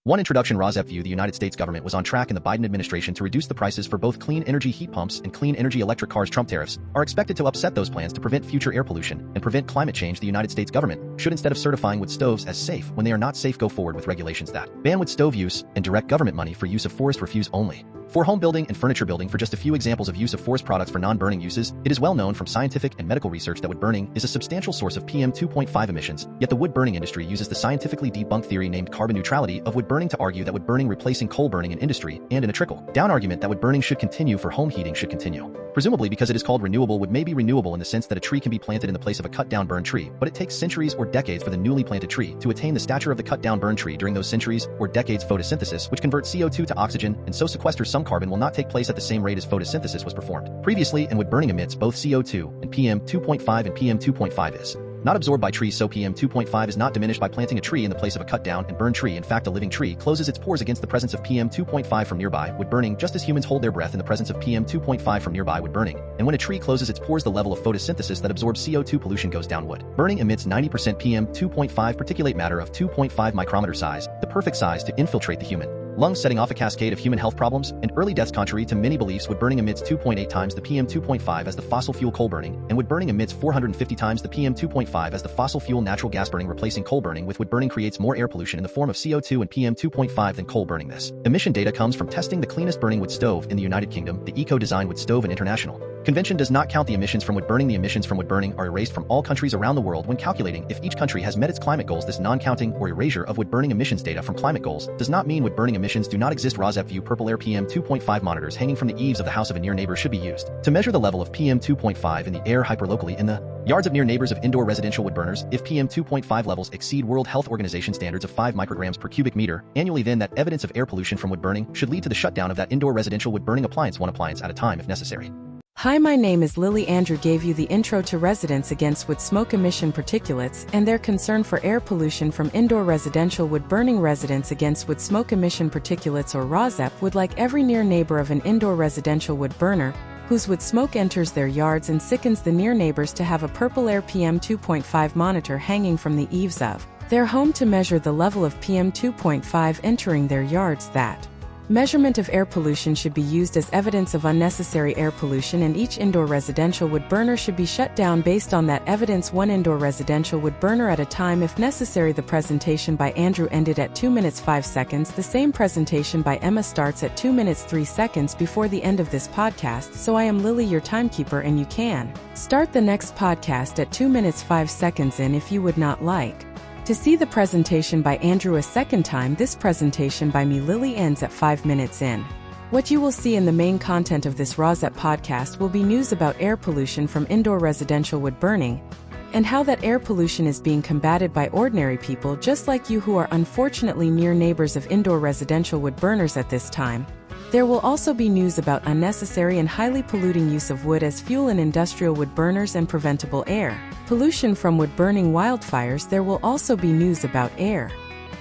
1. Introduction. RAWSEP View. The United States government was on track in the Biden administration to reduce the prices for both clean energy heat pumps and clean energy electric cars. Trump tariffs are expected to upset those plans to prevent future air pollution and prevent climate change. The United States government should, instead of certifying wood stoves as safe when they are not safe, go forward with regulations that ban wood stove use and direct government money for use of forest refuse only. For home building and furniture building. For just a few examples of use of forest products for non-burning uses, it is well known from scientific and medical research that wood burning is a substantial source of PM 2.5 emissions, yet the wood burning industry uses the scientifically debunked theory named carbon neutrality of wood burning to argue that wood burning replacing coal burning in industry and in a trickle-down argument that wood burning should continue for home heating should continue. Presumably because it is called renewable. Wood may be renewable in the sense that a tree can be planted in the place of a cut-down burned tree, but it takes centuries or decades for the newly planted tree to attain the stature of the cut-down burned tree. During those centuries or decades, photosynthesis, which converts CO2 to oxygen and so sequesters some carbon, will not take place at the same rate as photosynthesis was performed previously, and wood burning emits both CO2 and PM 2.5, and PM 2.5 is not absorbed by trees, so PM 2.5 is not diminished by planting a tree in the place of a cut-down and burned tree. In fact, a living tree closes its pores against the presence of PM 2.5 from nearby wood burning, just as humans hold their breath in the presence of PM 2.5 from nearby wood burning. And when a tree closes its pores, the level of photosynthesis that absorbs CO2 pollution goes down. Wood burning emits 90% PM 2.5 particulate matter of 2.5 micrometer size, the perfect size to infiltrate the human lungs, setting off a cascade of human health problems and early deaths. Contrary to many beliefs, wood burning emits 2.8 times the PM 2.5 as the fossil fuel coal burning, and wood burning emits 450 times the PM 2.5 as the fossil fuel natural gas burning. Replacing coal burning with wood burning creates more air pollution in the form of CO2 and PM 2.5 than coal burning. This emission data comes from testing the cleanest burning wood stove in the United Kingdom, the Eco-Design Wood Stove, and International Convention does not count the emissions from wood burning. The emissions from wood burning are erased from all countries around the world when calculating if each country has met its climate goals. This non-counting or erasure of wood burning emissions data from climate goals does not mean wood burning emissions do not exist. RAWSEP View. Purple air. PM 2.5 monitors hanging from the eaves of the house of a near neighbor should be used to measure the level of PM 2.5 in the air hyperlocally in the yards of near neighbors of indoor residential wood burners. If PM 2.5 levels exceed World Health Organization standards of 5 micrograms per cubic meter annually, then that evidence of air pollution from wood burning should lead to the shutdown of that indoor residential wood burning appliance, one appliance at a time if necessary. Hi, my name is Lily. Andrew gave you the intro to Residents Against Wood Smoke Emission Particulates and their concern for air pollution from indoor residential wood burning. Residents Against Wood Smoke Emission Particulates, or RAWSEP, would like every near neighbor of an indoor residential wood burner whose wood smoke enters their yards and sickens the near neighbors to have a purple air PM 2.5 monitor hanging from the eaves of their home to measure the level of PM 2.5 entering their yards. That measurement of air pollution should be used as evidence of unnecessary air pollution, and each indoor residential wood burner should be shut down based on that evidence, one indoor residential wood burner at a time if necessary. The presentation by Andrew ended at 2 minutes 5 seconds. The same presentation by Emma starts at 2 minutes 3 seconds before the end of this podcast. So I am Lily, your timekeeper, and you can start the next podcast at 2 minutes 5 seconds in if you would not like to see the presentation by Andrew a second time. This presentation by me, Lily, ends at 5 minutes in. What you will see in the main content of this RAWSEP podcast will be news about air pollution from indoor residential wood burning and how that air pollution is being combated by ordinary people just like you who are unfortunately near neighbors of indoor residential wood burners at this time. There will also be news about unnecessary and highly polluting use of wood as fuel in industrial wood burners and preventable air pollution from wood burning wildfires. There will also be news about air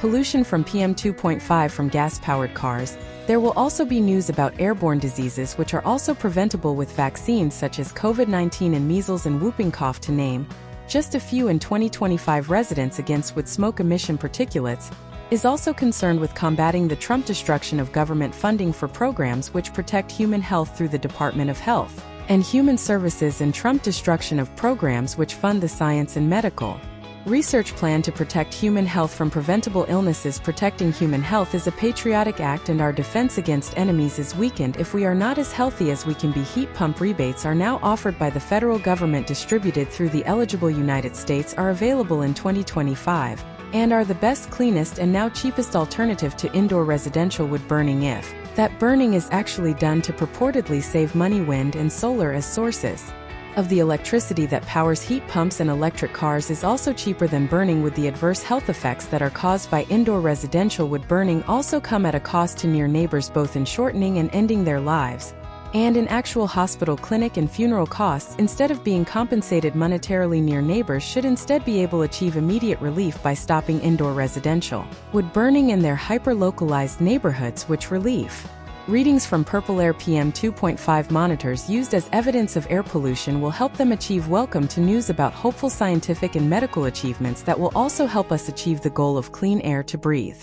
pollution from PM 2.5 from gas-powered cars. There will also be news about airborne diseases which are also preventable with vaccines such as COVID-19 and measles and whooping cough, to name just a few. In 2025, Residents Against Wood Smoke Emission Particulates is also concerned with combating the Trump destruction of government funding for programs which protect human health through the Department of Health and Human Services, and Trump destruction of programs which fund the science and medical research plan to protect human health from preventable illnesses. Protecting human health is a patriotic act, and our defense against enemies is weakened if we are not as healthy as we can be. Heat pump rebates are now offered by the federal government, distributed through the eligible United States, are available in 2025, and are the best, cleanest, and now cheapest alternative to indoor residential wood burning if that burning is actually done to purportedly save money. Wind and solar as sources of the electricity that powers heat pumps and electric cars is also cheaper than burning wood. The adverse health effects that are caused by indoor residential wood burning also come at a cost to near neighbors, both in shortening and ending their lives, and in actual hospital, clinic, and funeral costs. Instead of being compensated monetarily, near neighbors should instead be able to achieve immediate relief by stopping indoor residential wood burning in their hyper-localized neighborhoods, which relief readings from purple air PM 2.5 monitors used as evidence of air pollution will help them achieve. Welcome to news about hopeful scientific and medical achievements that will also help us achieve the goal of clean air to breathe.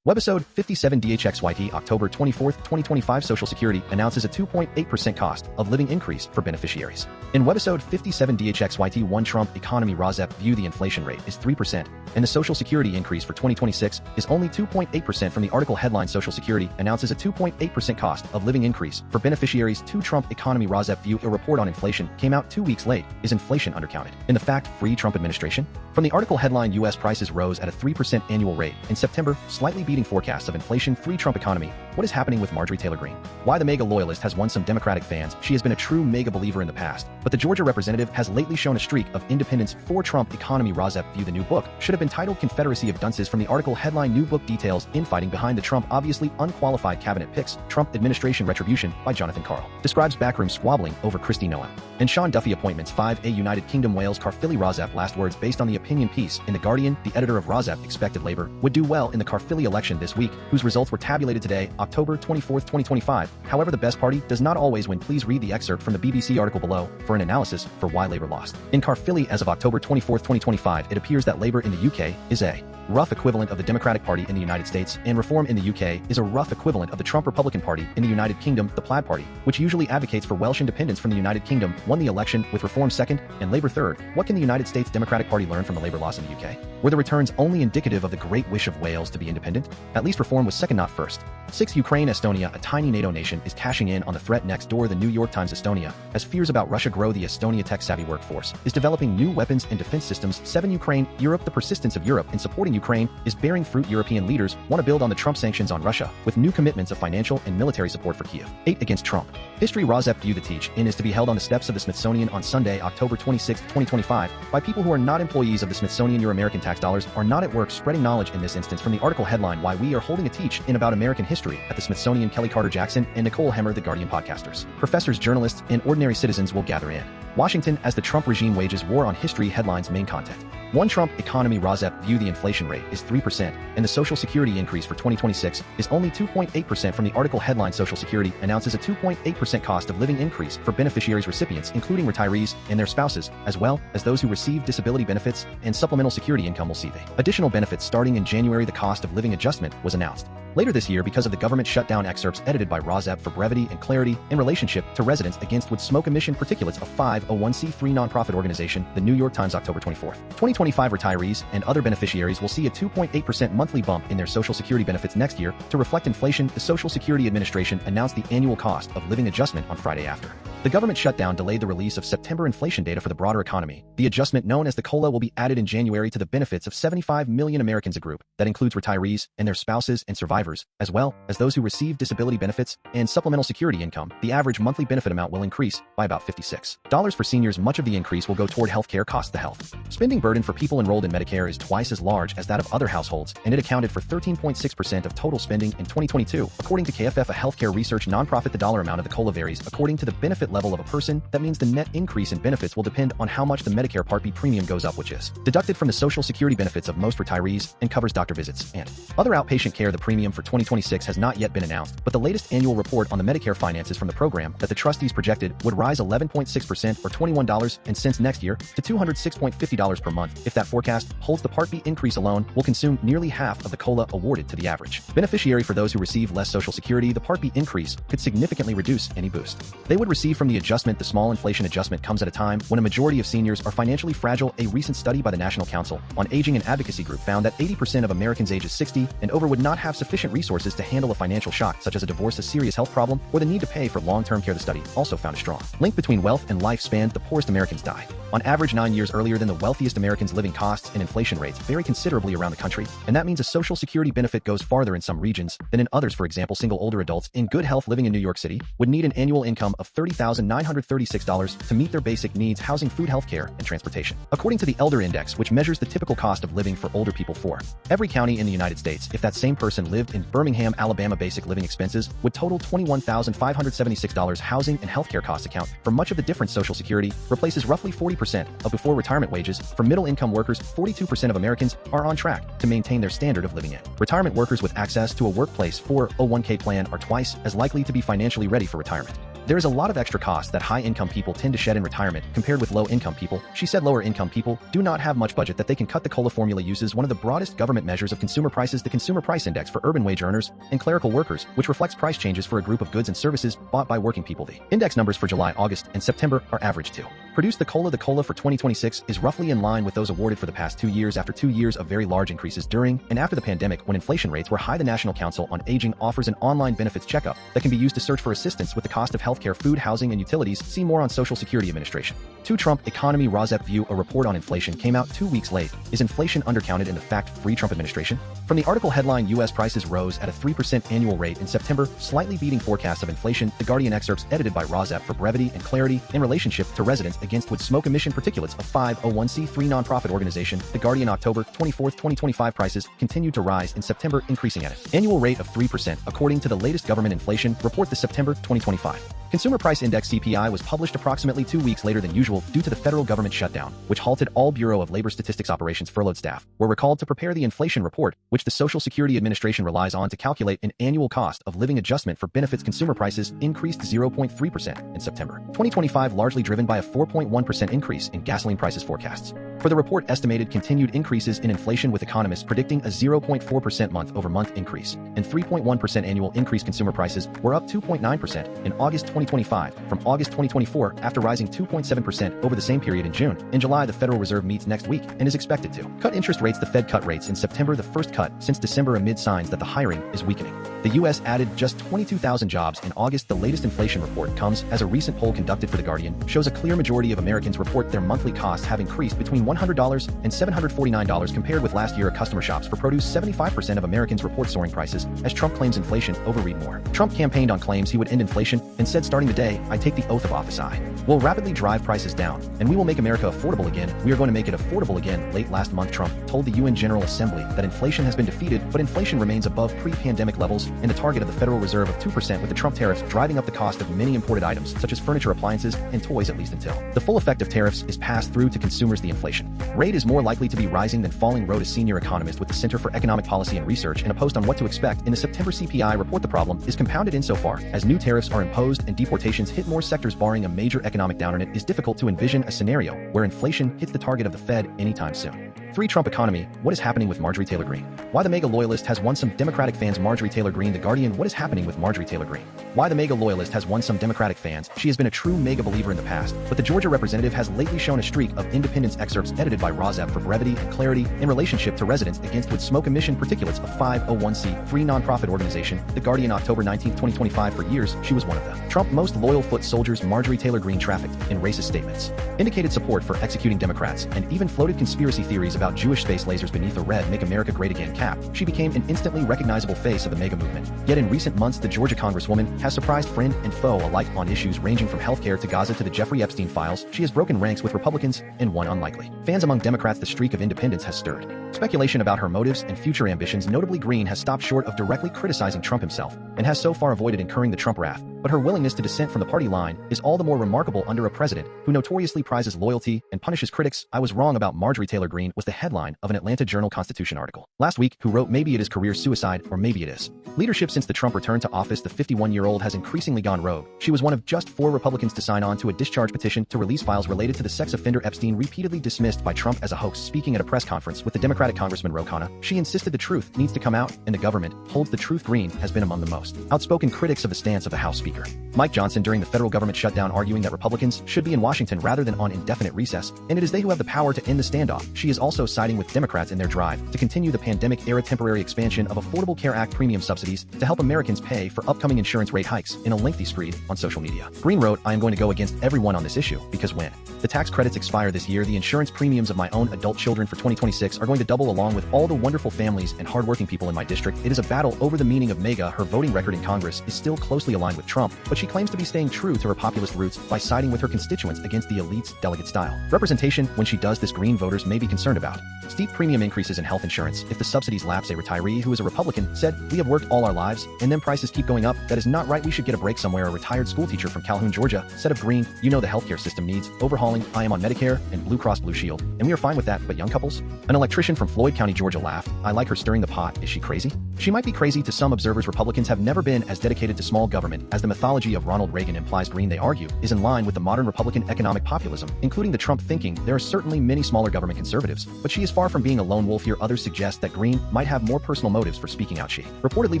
Webisode 57DHXYT October 24, 2025 Social Security announces a 2.8% cost of living increase for beneficiaries. In Webisode 57DHXYT, one Trump Economy RAWSEP View, the inflation rate is 3%, and the Social Security increase for 2026 is only 2.8%. From the article headline, Social Security announces a 2.8% cost of living increase for beneficiaries. To Trump Economy RAWSEP View, a report on inflation came out 2 weeks late. Is inflation undercounted in the fact-free Trump administration? From the article headline, U.S. prices rose at a 3% annual rate in September, slightly beating forecasts of inflation-free Trump economy. What is happening with Marjorie Taylor Greene? Why the Maga loyalist has won some Democratic fans. She has been a true Maga believer in the past, but the Georgia representative has lately shown a streak of independence. For Trump Economy RAWSEP View, the new book should have been titled Confederacy of Dunces From. The article headline, new book details infighting behind the Trump obviously unqualified cabinet picks, Trump administration Retribution by Jonathan Karl. Describes backroom squabbling over Kristi, Noem, and Sean Duffy appointments. 5A United Kingdom Wales Caerphilly RAWSEP last words based on the opinion piece in The Guardian. The editor of RAWSEP expected Labour would do well in the Caerphilly election this week, whose results were tabulated today, October 24, 2025. However, the best party does not always win. Please read the excerpt from the BBC article below for an analysis for why Labour lost. In Caerphilly as of October 24, 2025, it appears that Labour in the UK is a rough equivalent of the Democratic Party in the United States, and Reform in the UK is a rough equivalent of the Trump Republican Party in the United Kingdom. The Plaid Party, which usually advocates for Welsh independence from the United Kingdom, won the election with Reform second and Labour third. What can the United States Democratic Party learn from the Labour loss in the UK? Were the returns only indicative of the great wish of Wales to be independent? At least Reform was second, not first. 6. Ukraine. Estonia, a tiny NATO nation, is cashing in on the threat next door. The New York Times. Estonia, as fears about Russia grow, the Estonia tech-savvy workforce is developing new weapons and defense systems. 7. Ukraine. Europe, the persistence of Europe in supporting Ukraine is bearing fruit. European leaders want to build on the Trump sanctions on Russia with new commitments of financial and military support for Kyiv. 8. Against Trump. History. RAWSEP View, the teach-in is to be held on the steps of the Smithsonian on Sunday, October 26, 2025, by people who are not employees of the Smithsonian. Your American tax dollars are not at work spreading knowledge in this instance. From the article headline, why we are holding a teach-in about American history at the Smithsonian. Kellie, Carter Jackson, and Nicole, The Guardian podcasters, professors, journalists, and ordinary citizens will gather in Washington as the Trump regime wages war on history. Headlines. Main content. One Trump Economy RAWSEP View, the inflation rate is 3%, and the Social Security increase for 2026 is only 2.8%. From the article headline, Social Security announces a 2.8% cost of living increase for beneficiaries recipients, including retirees and their spouses, as well as those who receive disability benefits and supplemental security income will see the additional benefits starting in January. The cost of living adjustment was announced later this year because of the government shutdown. Excerpts edited by RAWSEP for brevity and clarity in relationship to residents against wood smoke emission particulates, a 501c3 nonprofit organization. The New York Times, October 24, 2025. Retirees and other beneficiaries will see a 2.8% monthly bump in their Social Security benefits next year to reflect inflation. The Social Security Administration announced the annual cost of living adjustment on Friday after the government shutdown delayed the release of September inflation data for the broader economy. The adjustment, known as the COLA, will be added in January to the benefits of 75 million Americans, a group that includes retirees and their spouses and survivors, as well as those who receive disability benefits and supplemental security income. The average monthly benefit amount will increase by about $56 for seniors. Much of the increase will go toward health care costs. The health spending burden for people enrolled in Medicare is twice as large as that of other households, and it accounted for 13.6% of total spending in 2022. According to KFF, a healthcare research nonprofit, the dollar amount of the COLA varies according to the benefit level of a person. That means the net increase in benefits will depend on how much the Medicare Part B premium goes up, which is deducted from the Social Security benefits of most retirees and covers doctor visits and other outpatient care. The premium for 2026 has not yet been announced, but the latest annual report on the Medicare finances from the program that the trustees projected would rise 11.6% or $21.00 next year to $206.50 per month. If that forecast holds, the Part B increase alone will consume nearly half of the COLA awarded to the average beneficiary. For those who receive less Social Security, the Part B increase could significantly reduce any boost they would receive from the adjustment. The small inflation adjustment comes at a time when a majority of seniors are financially fragile. A recent study by the National Council on Aging and Advocacy Group found that 80% of Americans ages 60 and over would not have sufficient resources to handle a financial shock such as a divorce, a serious health problem, or the need to pay for long-term care. The study also found a strong link between wealth and lifespan. The poorest Americans die on average 9 years earlier than the wealthiest Americans. Living costs and inflation rates vary considerably around the country, and that means a Social Security benefit goes farther in some regions than in others. For example, single older adults in good health living in New York City would need an annual income of $30,936 to meet their basic needs: housing, food, health care, and transportation. According to the Elder Index, which measures the typical cost of living for older people for every county in the United States, if that same person lived in Birmingham, Alabama, basic living expenses would total $21,576. Housing and healthcare costs account for much of the difference. Social Security replaces roughly 40% of before retirement wages. For middle-income workers, 42% of Americans are on track to maintain their standard of living in. Retirement workers with access to a workplace 401k plan are twice as likely to be financially ready for retirement. There is a lot of extra costs that high-income people tend to shed in retirement compared with low-income people. She said lower-income people do not have much budget that they can cut. The COLA formula uses one of the broadest government measures of consumer prices, the Consumer Price Index for urban wage earners and clerical workers, which reflects price changes for a group of goods and services bought by working people. The index numbers for July, August, and September are averaged to produce the COLA. The COLA for 2026 is roughly in line with those awarded for the past 2 years after 2 years of very large increases during and after the pandemic when inflation rates were high. The National Council on Aging offers an online benefits checkup that can be used to search for assistance with the cost of healthcare, food, housing, and utilities. See more on Social Security Administration. 2. Trump Economy RAWSEP View. A report on inflation came out 2 weeks late. Is inflation undercounted in the fact-free Trump administration? From the article headline, U.S. prices rose at a 3% annual rate in September, slightly beating forecasts of inflation. The Guardian excerpts edited by RAWSEP for brevity and clarity in relationship to residents against wood smoke emission particulates. A 501c3 nonprofit organization. The Guardian October 24, 2025 prices continued to rise in September, increasing at an annual rate of 3%, according to the latest government inflation report. The September 2025 Consumer Price Index CPI was published approximately 2 weeks later than usual due to the federal government shutdown, which halted all Bureau of Labor Statistics operations. Furloughed staff were recalled to prepare the inflation report, which the Social Security Administration relies on to calculate an annual cost of living adjustment for benefits. Consumer prices increased 0.3% in September 2025, largely driven by a 4.1% increase in gasoline prices. Forecasts for the report estimated continued increases in inflation, with economists predicting a 0.4% month-over-month increase and 3.1% annual increase. Consumer prices were up 2.9% in August 2025 from August 2024 after rising 2.7% over the same period in June. In July, the Federal Reserve meets next week and is expected to cut interest rates. The Fed cut rates in September, the first cut since December, amid signs that the hiring is weakening. The U.S. added just 22,000 jobs in August. The latest inflation report comes as a recent poll conducted for The Guardian shows a clear majority of Americans report their monthly costs have increased between $100 and $749 compared with last year. Customer shops for produce. 75% of Americans report soaring prices as Trump claims inflation. Overread more. Trump campaigned on claims he would end inflation and said, starting the day I take the oath of office, I will rapidly drive prices down and we will make America affordable again. We are going to make it affordable again. Late last month, Trump told the UN General Assembly that inflation has been defeated, but inflation remains above pre-pandemic levels and the target of the Federal Reserve of 2%, with the Trump tariffs driving up the cost of many imported items such as furniture, appliances, and toys, at least until the full effect of tariffs is passed through to consumers. The inflation rate is more likely to be rising than falling, wrote a senior economist with the Center for Economic Policy and Research in a post on what to expect in the September CPI report. The problem is compounded insofar as new tariffs are imposed and deportations hit more sectors. Barring a major economic downturn, it is difficult to envision a scenario where inflation hits the target of the Fed anytime soon. 3. Trump Economy. What is happening with Marjorie Taylor Greene? Why the Maga loyalist has won some Democratic fans. Marjorie Taylor Greene. The Guardian. What is happening with Marjorie Taylor Greene? Why the Maga loyalist has won some Democratic fans. She has been a true Maga believer in the past, but the Georgia representative has lately shown a streak of independence. Excerpts edited by RAWSEP for brevity and clarity in relationship to residents against wood smoke emission particulates. A 501c3 nonprofit organization. The Guardian October 19, 2025. For years, she was one of the Trump most loyal foot soldiers. Marjorie Taylor Greene trafficked in racist statements, indicated support for executing Democrats, and even floated conspiracy theories about Jewish space lasers beneath a red "Make America Great Again" cap. She became an instantly recognizable face of the MAGA movement. Yet in recent months, the Georgia congresswoman has surprised friend and foe alike on issues ranging from healthcare to Gaza to the Jeffrey Epstein files. She has broken ranks with Republicans and won unlikely fans among Democrats. The streak of independence has stirred speculation about her motives and future ambitions. Notably, Greene has stopped short of directly criticizing Trump himself and has so far avoided incurring the Trump wrath, but her willingness to dissent from the party line is all the more remarkable under a president who notoriously prizes loyalty and punishes critics. I was wrong about Marjorie Taylor Greene was the headline of an Atlanta Journal-Constitution article last week, who wrote, maybe it is career suicide or maybe it is leadership. Since the Trump return to office, the 51-year-old has increasingly gone rogue. She was one of just 4 Republicans to sign on to a discharge petition to release files related to the sex offender Epstein, repeatedly dismissed by Trump as a hoax. Speaking at a press conference with the Democratic Congressman Ro Khanna, she insisted the truth needs to come out and the government holds the truth. Greene has been among the most outspoken critics of the stance of the House Speaker Mike Johnson during the federal government shutdown, arguing that Republicans should be in Washington rather than on indefinite recess, and it is they who have the power to end the standoff. She is also siding with Democrats in their drive to continue the pandemic-era temporary expansion of Affordable Care Act premium subsidies to help Americans pay for upcoming insurance rate hikes. In a lengthy screed on social media, Greene wrote, I am going to go against everyone on this issue because when the tax credits expire this year, the insurance premiums of my own adult children for 2026 are going to double, along with all the wonderful families and hardworking people in my district. It is a battle over the meaning of MAGA. Her voting record in Congress is still closely aligned with Trump, but she claims to be staying true to her populist roots by siding with her constituents against the elite's delegate style representation. When she does this, Greene voters may be concerned about about. Steep premium increases in health insurance if the subsidies lapse. A retiree who is a Republican said, "We have worked all our lives, and then prices keep going up. That is not right. We should get a break somewhere." A retired schoolteacher from Calhoun, Georgia, said of Greene, "You know the healthcare system needs overhauling. I am on Medicare and Blue Cross Blue Shield, and we are fine with that, but young couples?" An electrician from Floyd County, Georgia laughed, "I like her stirring the pot. Is she crazy?" She might be crazy to some observers. Republicans have never been as dedicated to small government as the mythology of Ronald Reagan implies. Greene, they argue, is in line with the modern Republican economic populism, including the Trump thinking. There are certainly many smaller government conservatives, but she is far from being a lone wolf here. Others suggest that Greene might have more personal motives for speaking out. She reportedly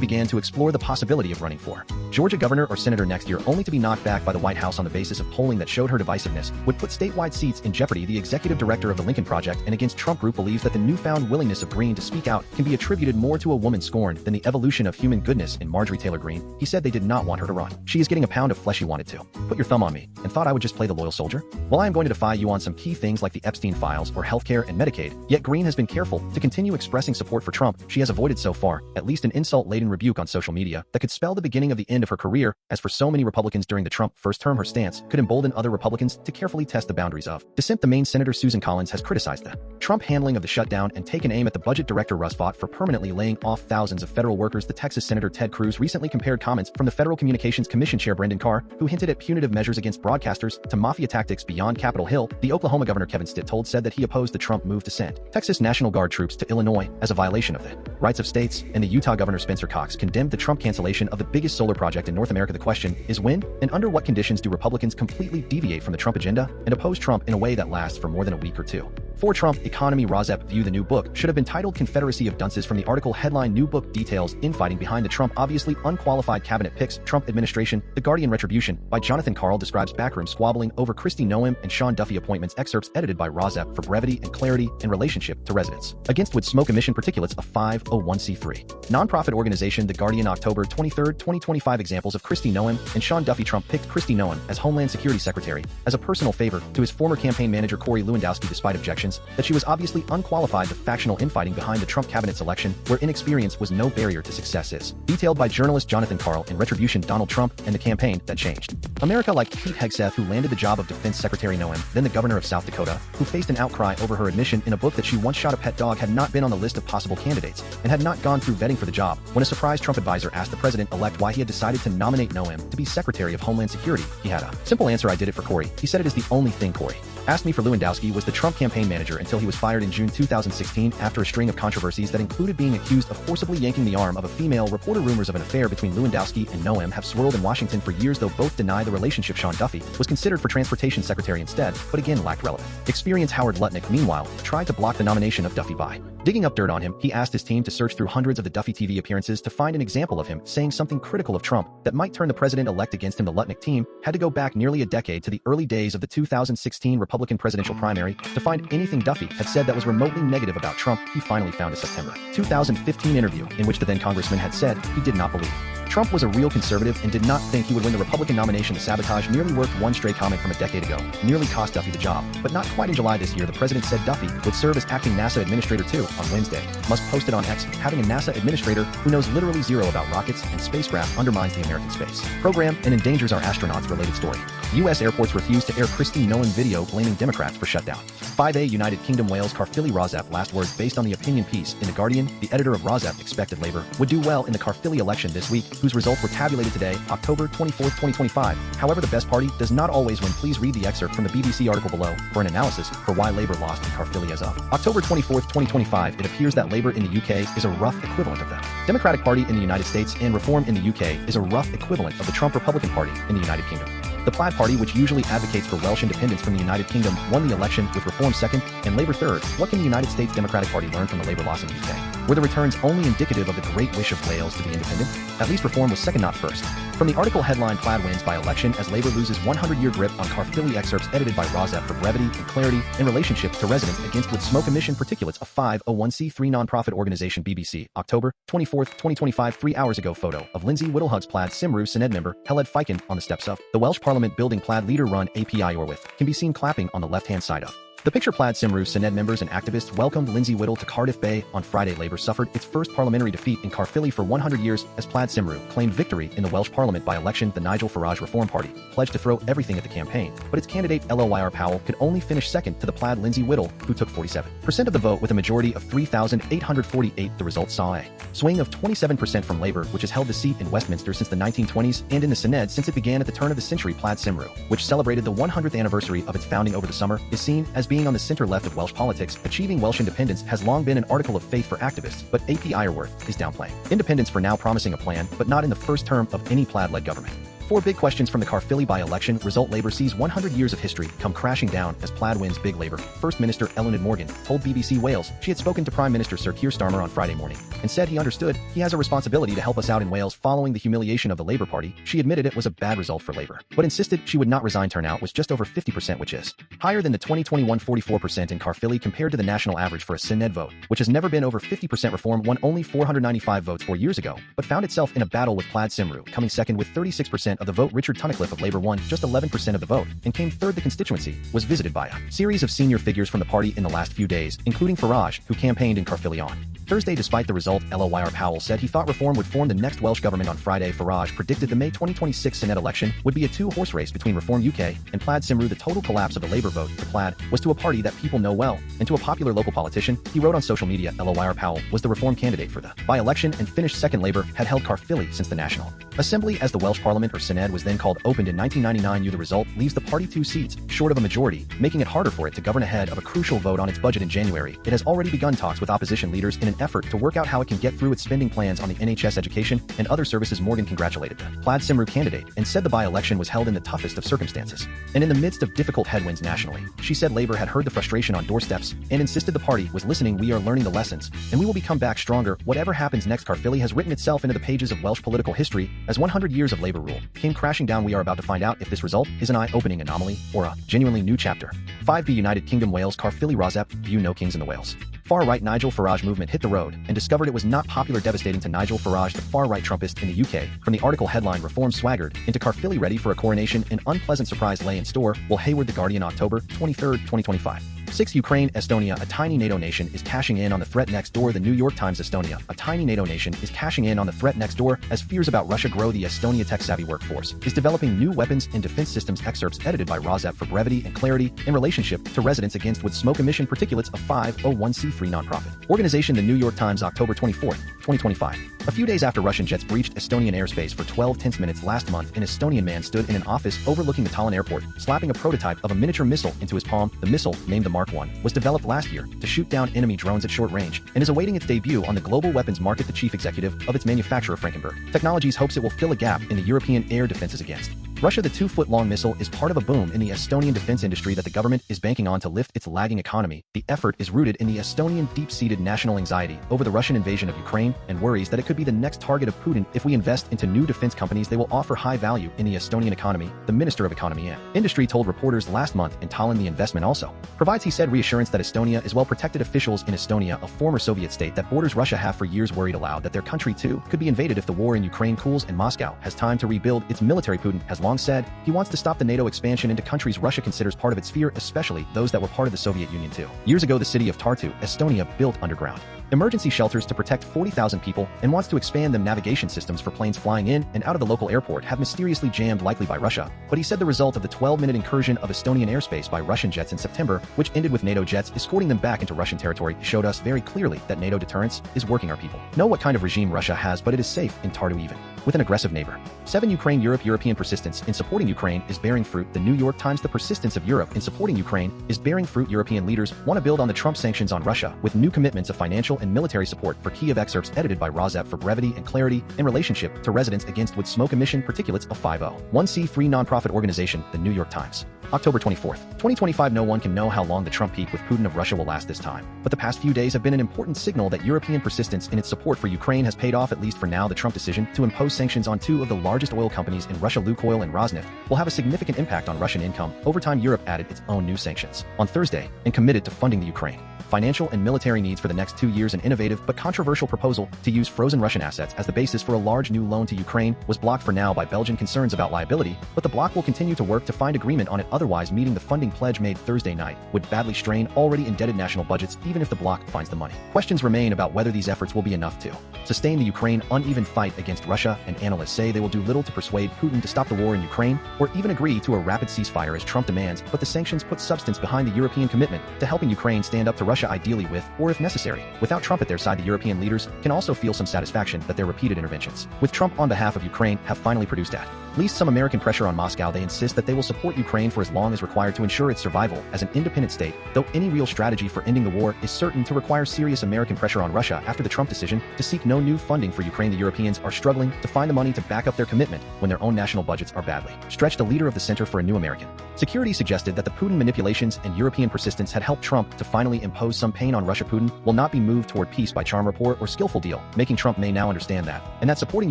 began to explore the possibility of running for Georgia governor or senator next year, only to be knocked back by the White House on the basis of polling that showed her divisiveness would put statewide seats in jeopardy. The executive director of the Lincoln Project and Against Trump group believes that the newfound willingness of Greene to speak out can be attributed more to a woman's scorn than the evolution of human goodness in Marjorie Taylor Greene. He said they did not want her to run. "She is getting a pound of flesh. He wanted to put your thumb on me and thought I would just play the loyal soldier? Well, I am going to defy you on some key things like the Epstein files or healthcare and Medicaid." Yet Greene has been careful to continue expressing support for Trump. She has avoided so far at least an insult-laden rebuke on social media that could spell the beginning of the end of her career. As for so many Republicans during the Trump first term, her stance could embolden other Republicans to carefully test the boundaries of dissent. The Maine Senator Susan Collins has criticized the Trump handling of the shutdown and taken aim at the budget director Russ Vought for permanently laying off thousands of federal workers. The Texas Senator Ted Cruz recently compared comments from the Federal Communications Commission Chair Brendan Carr, who hinted at punitive measures against broadcasters, to mafia tactics beyond Capitol Hill. The Oklahoma Governor Kevin Stitt said that he opposed the Trump move to send Texas National Guard troops to Illinois as a violation of the rights of states, and the Utah Governor Spencer Cox condemned the Trump cancellation of the biggest solar project in North America. The question is, when and under what conditions do Republicans completely deviate from the Trump agenda and oppose Trump in a way that lasts for more than a week or two? For Trump Economy RAWSEP View, the new book should have been titled Confederacy of Dunces From. The article headline, "New Book Details Infighting Behind the Trump Obviously Unqualified Cabinet Picks, Trump Administration." The Guardian Retribution by Jonathan Karl describes backroom squabbling over Kristi, Noem, and Sean Duffy appointments. Excerpts edited by RAWSEP for brevity and clarity in relationship to residents. Against would smoke emission particulates, a 501c3 nonprofit organization. The Guardian, October 23, 2025. Examples of Kristi, Noem, and Sean Duffy. Trump picked Kristi Noem as Homeland Security Secretary as a personal favor to his former campaign manager Corey Lewandowski, despite objections that she was obviously unqualified. The factional infighting behind the Trump cabinet selection, where inexperience was no barrier to success, is detailed by journalist Jonathan Karl in Retribution. Donald Trump and the campaign that changed America, like Pete Hegseth, who landed the job of Defense Secretary Noem, then the governor of South Dakota, who faced an outcry over her admission in a book that she once shot a pet dog, had not been on the list of possible candidates and had not gone through vetting for the job. When a surprise Trump advisor asked the president-elect why he had decided to nominate Noem to be Secretary of Homeland Security, he had a simple answer: "I did it for Corey." He said, "It is the only thing Corey asked me for." Lewandowski was the Trump campaign manager until he was fired in June 2016 after a string of controversies that included being accused of forcibly yanking the arm of a female reporter. Rumors of an affair between Lewandowski and Noem have swirled in Washington for years, though both deny the relationship. Sean Duffy was considered for transportation secretary instead, but again lacked relevant experience. Howard Lutnick, meanwhile, tried to block the nomination of Duffy by digging up dirt on him. He asked his team to search through hundreds of the Duffy TV appearances to find an example of him saying something critical of Trump that might turn the president-elect against him. The Lutnick team had to go back nearly a decade to the early days of the 2016 Republican presidential primary to find anything Duffy had said that was remotely negative about Trump. He finally found a September 2015 interview in which the then congressman had said he did not believe Trump was a real conservative and did not think he would win the Republican nomination. The sabotage merely worked. One stray comment from a decade ago nearly cost Duffy the job, but not quite. In July this year, the president said Duffy would serve as acting NASA administrator too. On Wednesday, Musk posted on X, "Having a NASA administrator who knows literally zero about rockets and spacecraft undermines the American space program and endangers our astronauts." Related story: U.S. airports refuse to air Kristi Noem video blaming Democrats for shutdown. 5A United Kingdom Wales Caerphilly RAWSEP last words based on the opinion piece in The Guardian. The editor of RAWSEP expected Labour would do well in the Caerphilly election this week, whose results were tabulated today, October 24, 2025. However, the best party does not always win. Please read the excerpt from the BBC article below for an analysis for why Labour lost in Caerphilly. As of October 24, 2025, it appears that Labour in the UK is a rough equivalent of the Democratic Party in the United States, and Reform in the UK is a rough equivalent of the Trump Republican Party in the United Kingdom. The Plaid Party, which usually advocates for Welsh independence from the United Kingdom, won the election with Reform second and Labour third. What can the United States Democratic Party learn from the Labour loss in the UK? Were the returns only indicative of the great wish of Wales to be independent? At least Reform was second, not first. From the article headline, "Plaid wins by election as Labour loses 100-year grip on Caerphilly." Excerpts edited by RAWSEP for brevity and clarity in relationship to residents. Against would smoke emission particulates, a 501c3 nonprofit organization. BBC, October 24, 2025. 3 hours ago. Photo of Lindsay Whittlehugs Plaid Cymru Senedd member Heled Fiken on the steps of the Welsh Parliament building. Plaid leader run API Orwyth can be seen clapping on the left-hand side of The picture Plaid Cymru Senedd members and activists welcomed Lindsay Whittle to Cardiff Bay on Friday. Labour suffered its first parliamentary defeat in Caerphilly for 100 years as Plaid Cymru claimed victory in the Welsh Parliament by-election. The Nigel Farage Reform Party pledged to throw everything at the campaign, but its candidate Loyr Powell could only finish second to the Plaid Lindsay Whittle, who took 47% of the vote with a majority of 3,848. The result saw a swing of 27% from Labour, which has held the seat in Westminster since the 1920s and in the Senedd since it began at the turn of the century. Plaid Cymru, which celebrated the 100th anniversary of its founding over the summer, is seen as being on the center-left of Welsh politics. Achieving Welsh independence has long been an article of faith for activists, but AP Iorwerth is downplaying independence for now, promising a plan, but not in the first term of any Plaid-led government. 4 big questions from the Caerphilly by-election result. Labour sees 100 years of history come crashing down as Plaid wins big. Labour First Minister Eluned Morgan told BBC Wales she had spoken to Prime Minister Sir Keir Starmer on Friday morning and said he understood he has a responsibility to help us out in Wales following the humiliation of the Labour Party. She admitted it was a bad result for Labour, but insisted she would not resign. Turnout was just over 50%, which is higher than the 2021 44% in Caerphilly compared to the national average for a Senedd vote, which has never been over 50%. Reform won only 495 votes 4 years ago, but found itself in a battle with Plaid Cymru coming second with 36% of the vote. Richard Tunnicliffe of Labour won just 11% of the vote and came third. The constituency was visited by a series of senior figures from the party in the last few days, including Farage, who campaigned in Caerphilly on Thursday. Despite the result, Loyr Powell said he thought Reform would form the next Welsh government on Friday. Farage predicted the May 2026 Senedd election would be a 2-horse race between Reform UK and Plaid Cymru. The total collapse of the Labour vote to Plaid was to a party that people know well and to a popular local politician. He wrote on social media Loyr Powell was the Reform candidate for the by-election and finished second. Labour had held Caerphilly since the National Assembly, as the Welsh Parliament or Senedd was then called, opened in 1999. The result leaves the party 2 seats short of a majority, making it harder for it to govern ahead of a crucial vote on its budget in January. It has already begun talks with opposition leaders in an effort to work out how it can get through its spending plans on the NHS, education, and other services. Morgan congratulated the Plaid Cymru candidate and said the by-election was held in the toughest of circumstances and in the midst of difficult headwinds nationally. She said Labour had heard the frustration on doorsteps and insisted the party was listening. We are learning the lessons, and we will become back stronger. Whatever happens next, Caerphilly has written itself into the pages of Welsh political history as 100 years of Labour rule came crashing down. We are about to find out if this result is an eye-opening anomaly or a genuinely new chapter. 5B United Kingdom Wales Caerphilly RAWSEP View. No kings in the Wales. Far-right Nigel Farage movement hit the road and discovered it was not popular, devastating to Nigel Farage, the far-right Trumpist in the UK. From the article headline Reform swaggered into Caerphilly ready for a coronation, an unpleasant surprise lay in store. Will Hayward, The Guardian, October 23, 2025. 6. Ukraine, Estonia, a tiny NATO nation, is cashing in on the threat next door. The New York Times. Estonia, a tiny NATO nation, is cashing in on the threat next door as fears about Russia grow. The Estonia tech-savvy workforce is developing new weapons and defense systems. Excerpts edited by RAWSEP for brevity and clarity in relationship to residents against wood smoke emission particulates. A 501c3 nonprofit organization. The New York Times, October 24, 2025. A few days after Russian jets breached Estonian airspace for 12 tense minutes last month, an Estonian man stood in an office overlooking the Tallinn airport, slapping a prototype of a miniature missile into his palm. The missile, named the Mark 1, was developed last year to shoot down enemy drones at short range and is awaiting its debut on the global weapons market. The chief executive of its manufacturer, Frankenberg Technologies, hopes it will fill a gap in the European air defenses against Russia. The 2-foot-long missile is part of a boom in the Estonian defense industry that the government is banking on to lift its lagging economy. The effort is rooted in the Estonian deep-seated national anxiety over the Russian invasion of Ukraine and worries that it could be the next target of Putin. If we invest into new defense companies, they will offer high value in the Estonian economy, the Minister of Economy and Industry told reporters last month in Tallinn. The investment also provides, he said, reassurance that Estonia is well protected. Officials in Estonia, a former Soviet state that borders Russia, have for years worried aloud that their country too could be invaded if the war in Ukraine cools and Moscow has time to rebuild its military. Putin has long said he wants to stop the NATO expansion into countries Russia considers part of its sphere, especially those that were part of the Soviet Union too. Years ago, the city of Tartu, Estonia, built underground emergency shelters to protect 40,000 people and wants to expand them. Navigation systems for planes flying in and out of the local airport have mysteriously jammed, likely by Russia, but he said the result of the 12-minute incursion of Estonian airspace by Russian jets in September, which ended with NATO jets escorting them back into Russian territory, showed us very clearly that NATO deterrence is working. Our people know what kind of regime Russia has, but it is safe in Tartu even with an aggressive neighbor. 7. Ukraine, Europe. European persistence in supporting Ukraine is bearing fruit. The New York Times. The persistence of Europe in supporting Ukraine is bearing fruit. European leaders want to build on the Trump sanctions on Russia with new commitments of financial and military support for Kyiv. Excerpts edited by RAWSEP for brevity and clarity in relationship to residents against wood smoke emission particulates. A 501c3 nonprofit organization. The New York Times. October 24, 2025. No one can know how long the Trump peak with Putin of Russia will last this time, but the past few days have been an important signal that European persistence in its support for Ukraine has paid off, at least for now. The Trump decision to impose sanctions on 2 of the largest oil companies in Russia, Lukoil and and Rosneft, will have a significant impact on Russian income. Over time, Europe added its own new sanctions on Thursday and committed to funding the Ukraine financial and military needs for the next 2 years. An innovative but controversial proposal to use frozen Russian assets as the basis for a large new loan to Ukraine was blocked for now by Belgian concerns about liability, but the bloc will continue to work to find agreement on it. Otherwise, meeting the funding pledge made Thursday night would badly strain already indebted national budgets, even if the bloc finds the money. Questions remain about whether these efforts will be enough to sustain the Ukraine uneven fight against Russia, and analysts say they will do little to persuade Putin to stop the war in Ukraine or even agree to a rapid ceasefire as Trump demands, but the sanctions put substance behind the European commitment to helping Ukraine stand up to Russia, ideally with, or if necessary, without Trump at their side. The European leaders can also feel some satisfaction that their repeated interventions with Trump on behalf of Ukraine have finally produced at least some American pressure on Moscow. They insist that they will support Ukraine for as long as required to ensure its survival as an independent state, though any real strategy for ending the war is certain to require serious American pressure on Russia. After the Trump decision to seek no new funding for Ukraine, the Europeans are struggling to find the money to back up their commitment when their own national budgets are badly stretched. A leader of the Center for a New American Security suggested that the Putin manipulations and European persistence had helped Trump to finally impose some pain on Russia. Putin will not be moved toward peace by charm report or skillful deal, making Trump may now understand that, and that supporting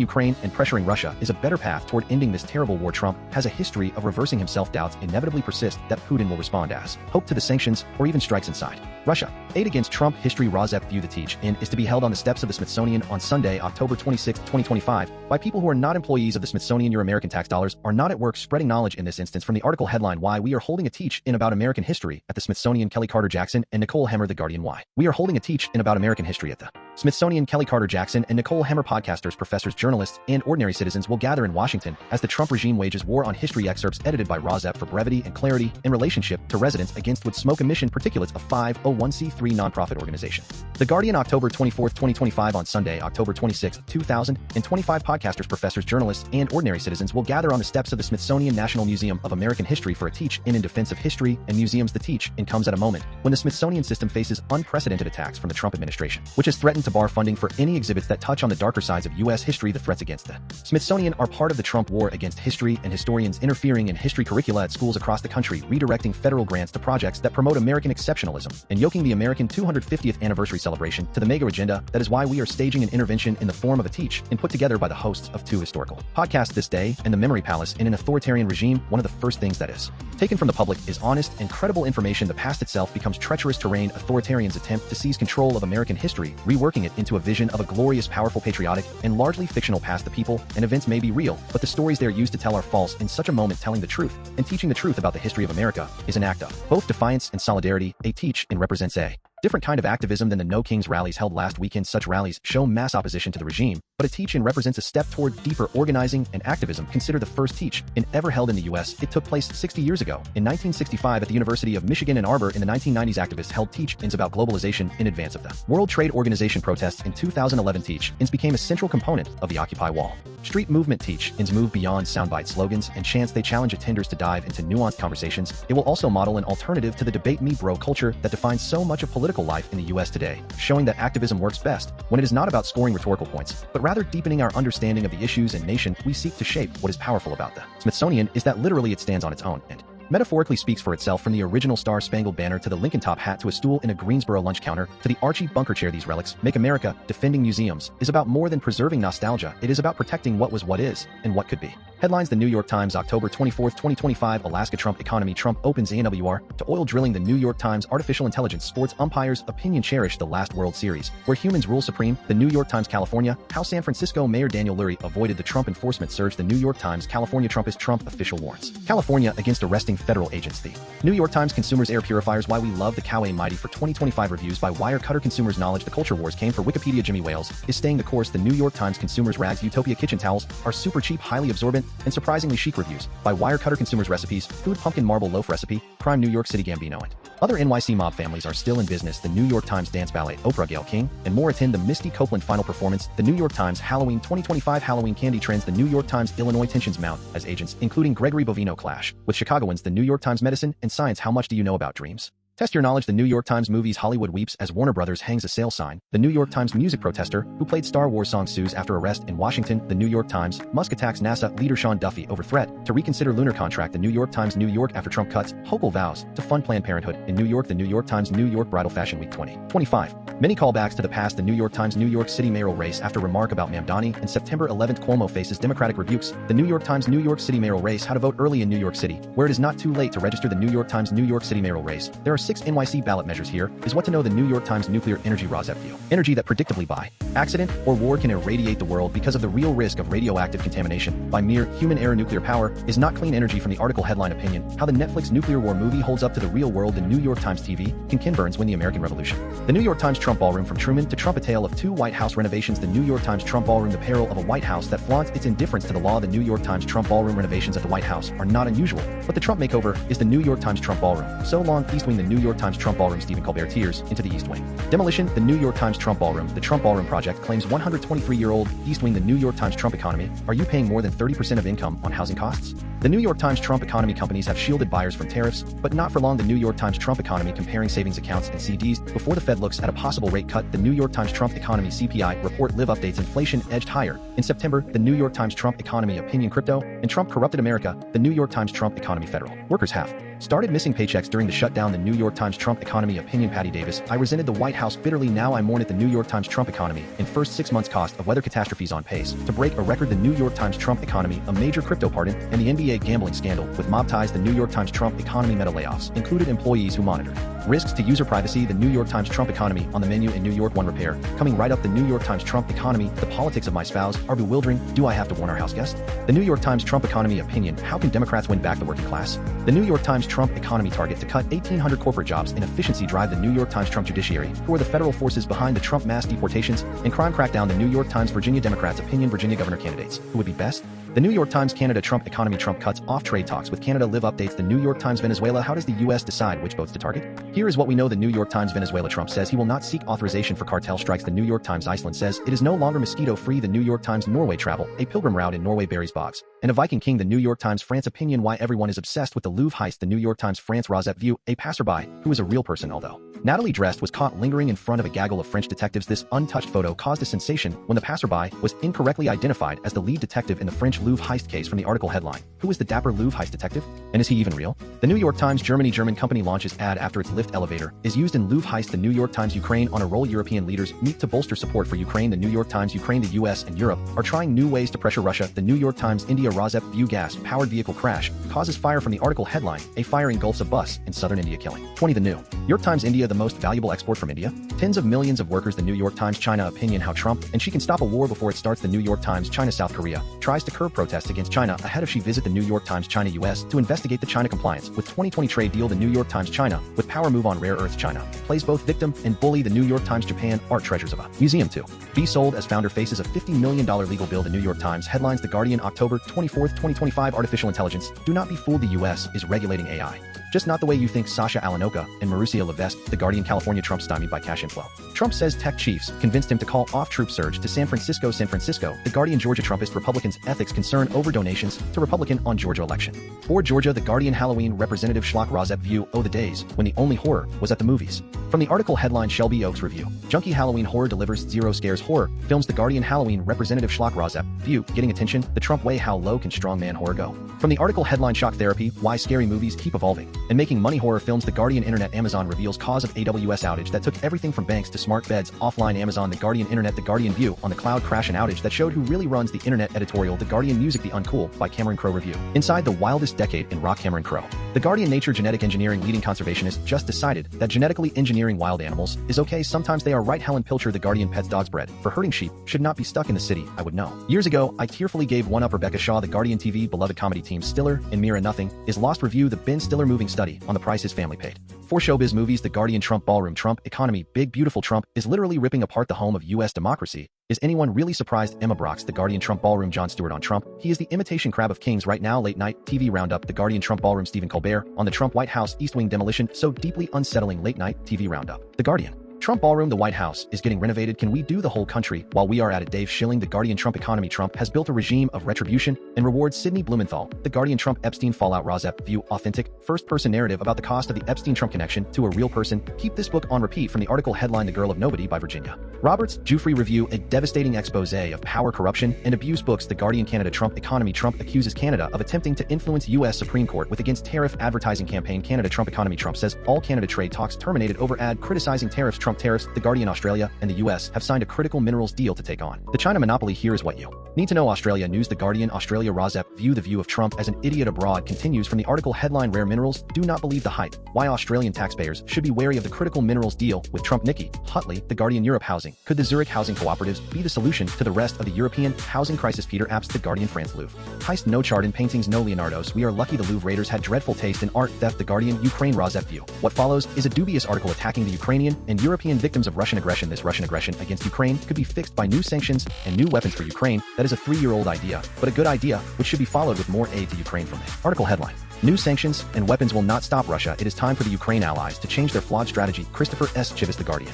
Ukraine and pressuring Russia is a better path toward ending this terrible war. Trump has a history of reversing himself. Doubts inevitably persist that Putin will respond as hope to the sanctions or even strikes inside Russia. Aid against Trump history. RAWSEP View. The teach-in is to be held on the steps of the Smithsonian on Sunday, October 26, 2025, by people who are not employees of the Smithsonian. Your American tax dollars are not at work spreading knowledge in this instance. From the article headline, Why We Are Holding a Teach-in About American History at the Smithsonian. Kellie Carter Jackson and Nicole Hemmer. The Guardian. Why We Are Holding a Teach-in About American History at the Smithsonian. Kellie Carter Jackson and Nicole Hemmer. Podcasters, professors, journalists, and ordinary citizens will gather in Washington as the Trump regime wages war on history. Excerpts edited by RAWSEP for brevity and clarity in relationship to residents against wood smoke emission particulates, a 501c3 nonprofit organization. The Guardian. October 24, 2025. On Sunday, October 26, 2025, podcasters, professors, journalists, and ordinary citizens will gather on the steps of the Smithsonian National Museum of American History for a teach-in defense of history and museums. The teach-in comes at a moment when the Smithsonian system faces unprecedented attacks from the Trump administration, which has threatened to bar funding for any exhibits that touch on the darker sides of U.S. history. The threats against the Smithsonian are part of the Trump war against history, and historians interfering in history curricula at schools across the country, redirecting federal grants to projects that promote American exceptionalism, and yoking the American 250th anniversary celebration to the Maga agenda. That is why we are staging an intervention in the form of a teach-in put together by the hosts of two historical podcasts, This Day and The Memory Palace. In an authoritarian regime, one of the first things that is taken from the public is honest and credible information. The past itself becomes treacherous terrain. Authoritarians attempt to seize control of American history, reworking it into a vision of a glorious, powerful, patriotic, and largely fictional past. The people and events may be real, but the stories they're used to tell are false. In such a moment, telling the truth and teaching the truth about the history of America is an act of both defiance and solidarity. A teach-in represents a different kind of activism than the No Kings rallies held last weekend. Such rallies show mass opposition to the regime, but a teach-in represents a step toward deeper organizing and activism. Consider the first teach-in ever held in the U.S. It took place 60 years ago, in 1965, at the University of Michigan Ann Arbor. In the 1990s, activists held teach-ins about globalization in advance of the World Trade Organization protests. In 2011, teach-ins became a central component of the Occupy Wall Street movement. Teach-ins move beyond soundbite slogans and chants. They challenge attenders to dive into nuanced conversations. It will also model an alternative to the debate me bro culture that defines so much of political life in the U.S. today, showing that activism works best when it is not about scoring rhetorical points, but rather deepening our understanding of the issues and nation we seek to shape. What is powerful about the Smithsonian is that literally it stands on its own and metaphorically speaks for itself. From the original Star-Spangled Banner to the Lincoln top hat to a stool in a Greensboro lunch counter to the Archie Bunker chair, these relics make America. Defending museums is about more than preserving nostalgia. It is about protecting what was, what is, and what could be. Headlines. The New York Times. October 24, 2025. Alaska Trump economy. Trump opens ANWR to oil drilling. The New York Times. Artificial intelligence. Sports umpires opinion cherish the last World Series where humans rule supreme. The New York Times. California. How San Francisco Mayor Daniel Lurie avoided the Trump enforcement surge. The New York Times. California Trumpist. Trump official warns California against arresting federal agents. The New York Times. Consumers air purifiers. Why we love the Kauai Mighty for 2025 reviews by Wirecutter. Consumers knowledge the culture wars came for Wikipedia. Jimmy Wales is staying the course. The New York Times. Consumers rags. Utopia kitchen towels are super cheap, highly absorbent, and surprisingly chic. Reviews by Wirecutter. Consumers recipes. Food pumpkin marble loaf recipe. Crime. New York City Gambino and other NYC mob families are still in business. The New York Times. Dance ballet. Oprah, Gayle King, and more attend the Misty Copeland final performance. The New York Times. Halloween 2025 Halloween candy trends. The New York Times. Illinois tensions mount as agents, including Gregory Bovino, clash with Chicagoans. The New York Times. Medicine and science. How much do you know about dreams? Test your knowledge. The New York Times movies Hollywood weeps as Warner Brothers hangs a sale sign. The New York Times music protester who played Star Wars song sues after arrest in Washington. The New York Times Musk attacks NASA leader Sean Duffy over threat to reconsider lunar contract. The New York Times New York after Trump cuts hopeful vows to fund Planned Parenthood in New York. The New York Times New York Bridal Fashion Week 2025. Many callbacks to the past. The New York Times New York City mayoral race after remark about Mamdani, and September 11th Cuomo faces Democratic rebukes. The New York Times New York City mayoral race, how to vote early in New York City, where it is not too late to register. The New York Times New York City mayoral race. There are 6 NYC ballot measures. Here is what to know. The New York Times Nuclear Energy RAWSEP View. Energy that predictably by accident or war can irradiate the world because of the real risk of radioactive contamination by mere human error. Nuclear power is not clean energy. From the article headline Opinion, how the Netflix nuclear war movie holds up to the real world. The New York Times TV, can Ken Burns win the American Revolution? The New York Times Trump Ballroom, from Truman to Trump, a tale of 2 White House renovations. The New York Times Trump Ballroom, the peril of a White House that flaunts its indifference to the law. The New York Times Trump Ballroom renovations at the White House are not unusual, but the Trump makeover is the New York Times Trump Ballroom. So long, East Wing. The New York Times Trump Ballroom, Stephen Colbert tears into the East Wing. Demolition, the New York Times Trump Ballroom. The Trump Ballroom project claims 123-year-old East Wing. The New York Times Trump Economy, are you paying more than 30% of income on housing costs? The New York Times Trump Economy, companies have shielded buyers from tariffs, but not for long. The New York Times Trump Economy, comparing savings accounts and CDs before the Fed looks at a possible rate cut. The New York Times Trump Economy CPI report live updates, inflation edged higher in September. The New York Times Trump Economy opinion, crypto and Trump corrupted America. The New York Times Trump Economy, federal workers have started missing paychecks during the shutdown. The New York Times Trump Economy opinion, Patty Davis, I resented the White House bitterly, now I mourn it. The New York Times Trump Economy, in first 6 months cost of weather catastrophes on pace to break a record. The New York Times Trump Economy, a major crypto pardon and the NBA gambling scandal with mob ties. The New York Times Trump Economy meta layoffs included employees who monitored risks to user privacy. The New York Times Trump Economy, on the menu in New York. One repair coming right up. The New York Times Trump Economy, the politics of my spouse are bewildering. Do I have to warn our house guest? The New York Times Trump Economy opinion, how can Democrats win back the working class? The New York Times Trump Economy target to cut 1,800 corporate jobs in efficiency drive. The New York Times Trump Judiciary, who are the federal forces behind the Trump mass deportations and crime crackdown. The New York Times Virginia Democrats opinion, Virginia governor candidates who would be best. The New York Times Canada Trump Economy, Trump cuts off trade talks with Canada live updates. The New York Times Venezuela, how does the U.S. decide which boats to target? Here is what we know. The New York Times Venezuela, Trump says he will not seek authorization for cartel strikes. The New York Times Iceland says it is no longer mosquito free. The New York Times Norway travel, a pilgrim route in Norway buries bogs and a Viking king. The New York Times France opinion, why everyone is obsessed with the Louvre heist. The New York Times France RAWSEP View, a passerby who is a real person, although Natalie Drest was caught lingering in front of a gaggle of French detectives. This untouched photo caused a sensation when the passerby was incorrectly identified as the lead detective in the French Louvre heist case. From the article headline, who is the dapper Louvre heist detective? And is he even real? The New York Times Germany, German company launches ad after its lift elevator is used in Louvre heist. The New York Times Ukraine on a roll, European leaders meet to bolster support for Ukraine. The New York Times Ukraine, the US and Europe are trying new ways to pressure Russia. The New York Times India RAWSEP View, gas-powered vehicle crash causes fire. From the article headline, a fire engulfs a bus in southern India, killing 20. The New York Times India, the most valuable export from India? Tens of millions of workers. The New York Times China opinion, how Trump and she can stop a war before it starts. The New York Times China, South Korea tries to curb protests against China ahead of she visit. The New York Times China US to investigate the China compliance with 2020 trade deal. The New York Times China with power move on rare earth. China plays both victim and bully. The New York Times Japan, art treasures of a museum to be sold as founder faces a $50 million legal bill. The New York Times headlines, The Guardian October 24th 2025, artificial intelligence, do not be fooled, the US is regulating AI. Just not the way you think. Sasha Alanoka and Marussia Levesque. The Guardian, California, Trump stymied by cash inflow. Trump says tech chiefs convinced him to call off troop surge to San Francisco. San Francisco. The Guardian, Georgia, Trumpist Republicans ethics concern over donations to Republican on Georgia election. For Georgia. The Guardian, Halloween representative schlock RAWSEP View, oh the days when the only horror was at the movies. From the article headline, Shelby Oaks review, junkie Halloween horror delivers zero scares. Horror films. The Guardian, Halloween representative schlock RAWSEP View, getting attention the Trump way, how low can strongman horror go? From the article headline, shock therapy, why scary movies keep evolving and making money. Horror films. The Guardian, Internet, Amazon reveals cause of AWS outage that took everything from banks to smart beds offline. Amazon. The Guardian, Internet, The Guardian View on the cloud crash and outage that showed who really runs the internet. Editorial. The Guardian, Music, The Uncool by Cameron Crowe review, inside the wildest decade in rock. Cameron Crowe. The Guardian, Nature, genetic engineering leading conservationist just decided that genetically engineering wild animals is okay. Sometimes they are right. Helen Pilcher. The Guardian, pets, dogs bred for herding sheep should not be stuck in the city. I would know. Years ago, I tearfully gave one up. Rebecca Shaw. The Guardian TV, beloved comedy team Stiller and Mira Nothing is lost. Review. The Ben Stiller moving study on the price his family paid for showbiz movies. The Guardian, Trump Ballroom, Trump Economy, big beautiful Trump is literally ripping apart the home of U.S. democracy. Is anyone really surprised? Emma Brox. The Guardian, Trump Ballroom, Jon Stewart on Trump, he is the imitation crab of kings right now. Late night TV roundup. The Guardian, Trump Ballroom, Stephen Colbert on the Trump White House East Wing demolition, so deeply unsettling. Late night TV roundup. The Guardian, Trump Ballroom, the White House, is getting renovated. Can we do the whole country while we are at it? Dave Schilling, The Guardian. Trump Economy. Trump has built a regime of retribution and rewards. Sidney Blumenthal, The Guardian. Trump Epstein Fallout RAWSEP View. Authentic, first-person narrative about the cost of the Epstein-Trump connection to a real person. Keep this book on repeat. From the article headline The Girl of Nobody by Virginia Roberts. Jufrey Review, a devastating expose of power, corruption, and abuse. Books. The Guardian. Canada. Trump Economy. Trump accuses Canada of attempting to influence U.S. Supreme Court with against tariff advertising campaign. Canada. Trump Economy. Trump says all Canada trade talks terminated over ad criticizing tariffs. Trump tariffs. The Guardian. Australia and the U.S. have signed a critical minerals deal to take on the China monopoly. Here is what you need to know. Australia news. The Guardian. Australia RAWSEP View. The view of Trump as an idiot abroad continues. From the article headline Rare Minerals Do Not Believe the Hype. Why Australian taxpayers should be wary of the critical minerals deal with Trump. Nikki Hutley, The Guardian. Europe housing. Could the Zurich housing cooperatives be the solution to the rest of the European housing crisis? Peter Apps, The Guardian. France Louvre heist. No Chardin paintings, no Leonardos. We are lucky the Louvre raiders had dreadful taste in art theft. The Guardian. Ukraine RAWSEP View. What follows is a dubious article attacking the Ukrainian and European victims of Russian aggression. This Russian aggression against Ukraine could be fixed by new sanctions and new weapons for Ukraine. That is a 3-year-old idea, but a good idea, which should be followed with more aid to Ukraine from the article headline. New sanctions and weapons will not stop Russia. It is time for the Ukraine allies to change their flawed strategy. Christopher S. Chivas, The Guardian.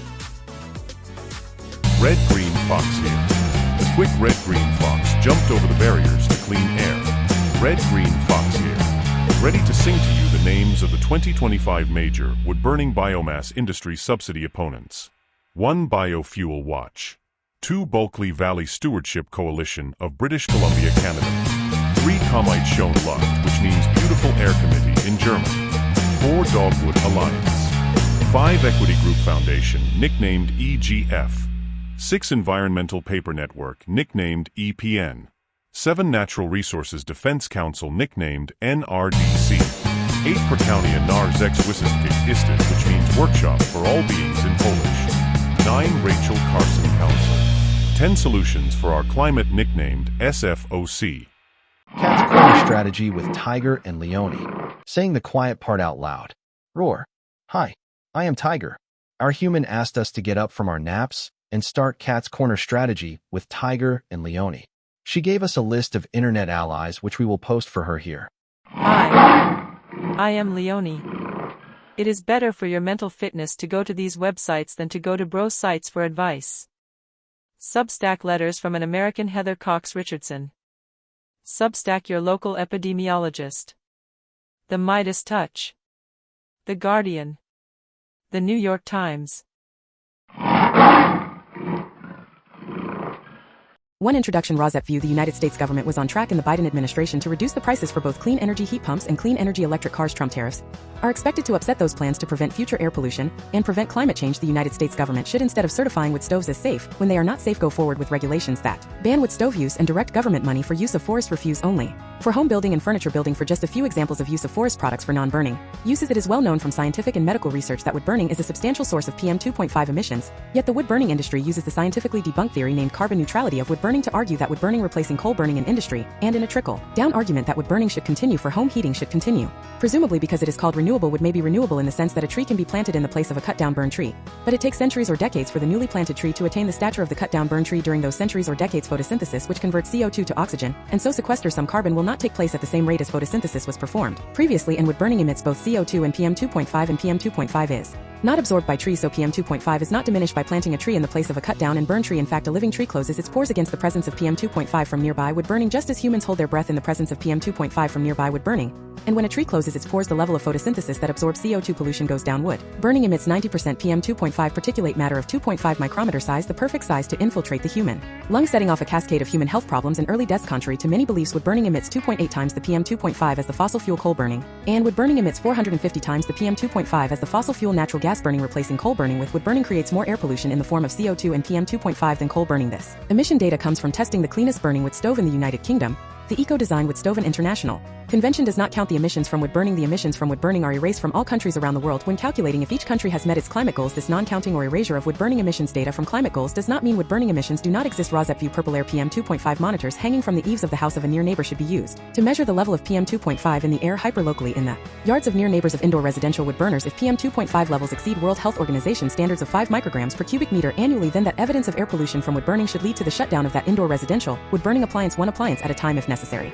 Red Green Fox here. The quick red green fox jumped over the barriers to clean air. Red Green Fox here. Ready to sing to you the names of the 2025 major wood-burning biomass industry subsidy opponents. 1. Biofuel Watch. 2. Bulkley Valley Stewardship Coalition of British Columbia, Canada. 3. Comite Schoen Lucht, which means Beautiful Air Committee in German. 4. Dogwood Alliance. 5. Equity Group Foundation, nicknamed EGF. 6. Environmental Paper Network, nicknamed EPN. 7. Natural Resources Defense Council, nicknamed NRDC. 8. Prakaunia Narzek Wissenskik Istet, which means Workshop for All Beings in Polish. 9. Rachel Carson Council. 10. Solutions for Our Climate, nicknamed SFOC. Cat's corner strategy with Tiger and Leone. Saying the quiet part out loud. Roar. Hi, I am Tiger. Our human asked us to get up from our naps and start Cat's corner strategy with Tiger and Leone. She gave us a list of internet allies, which we will post for her here. Hi, I am Leone. It is better for your mental fitness to go to these websites than to go to bro sites for advice. Substack letters from an American Heather Cox Richardson. Substack your local epidemiologist. The Midas Touch. The Guardian. The New York Times. One introduction. RAWSEP View. The United States government was on track in the Biden administration to reduce the prices for both clean energy heat pumps and clean energy electric cars. Trump tariffs are expected to upset those plans to prevent future air pollution and prevent climate change. The United States government should, instead of certifying wood stoves as safe when they are not safe, go forward with regulations that ban wood stove use and direct government money for use of forest refuse only for home building and furniture building. For just a few examples of use of forest products for non-burning uses, it is well known from scientific and medical research that wood burning is a substantial source of PM 2.5 emissions, yet the wood burning industry uses the scientifically debunked theory named carbon neutrality of wood burning to argue that wood burning replacing coal burning in industry, and in a trickle-down argument that wood burning should continue for home heating should continue. Presumably because it is called renewable, wood may be renewable in the sense that a tree can be planted in the place of a cut-down burned tree, but it takes centuries or decades for the newly planted tree to attain the stature of the cut-down burned tree. During those centuries or decades, photosynthesis, which converts CO2 to oxygen, and so sequesters some carbon, will not take place at the same rate as photosynthesis was performed previously, and wood burning emits both CO2 and PM 2.5, and PM 2.5 is not absorbed by trees, so PM 2.5 is not diminished by planting a tree in the place of a cut-down and burned tree. In fact, a living tree closes its pores against the presence of PM 2.5 from nearby wood burning, just as humans hold their breath in the presence of PM 2.5 from nearby wood burning. And when a tree closes its pores, the level of photosynthesis that absorbs CO2 pollution goes down. Wood burning emits 90% PM 2.5 particulate matter of 2.5 micrometer size, the perfect size to infiltrate the human lung, setting off a cascade of human health problems and early deaths. Contrary to many beliefs, wood burning emits 2.8 times the PM 2.5 as the fossil fuel coal burning, and wood burning emits 450 times the PM 2.5 as the fossil fuel natural gas burning. Replacing coal burning with wood burning creates more air pollution in the form of CO2 and PM 2.5 than coal burning. This emission data comes from testing the cleanest burning wood stove in the United Kingdom, the Eco-Design Wood Stove International Convention does not count the emissions from wood burning. The emissions from wood burning are erased from all countries around the world when calculating if each country has met its climate goals. This non-counting or erasure of wood burning emissions data from climate goals does not mean wood burning emissions do not exist. RAWSEP View. Purple air PM 2.5 monitors hanging from the eaves of the house of a near neighbor should be used to measure the level of PM 2.5 in the air hyperlocally in the yards of near neighbors of indoor residential wood burners. If PM 2.5 levels exceed World Health Organization standards of 5 micrograms per cubic meter annually, then that evidence of air pollution from wood burning should lead to the shutdown of that indoor residential wood burning appliance, one appliance at a time if necessary.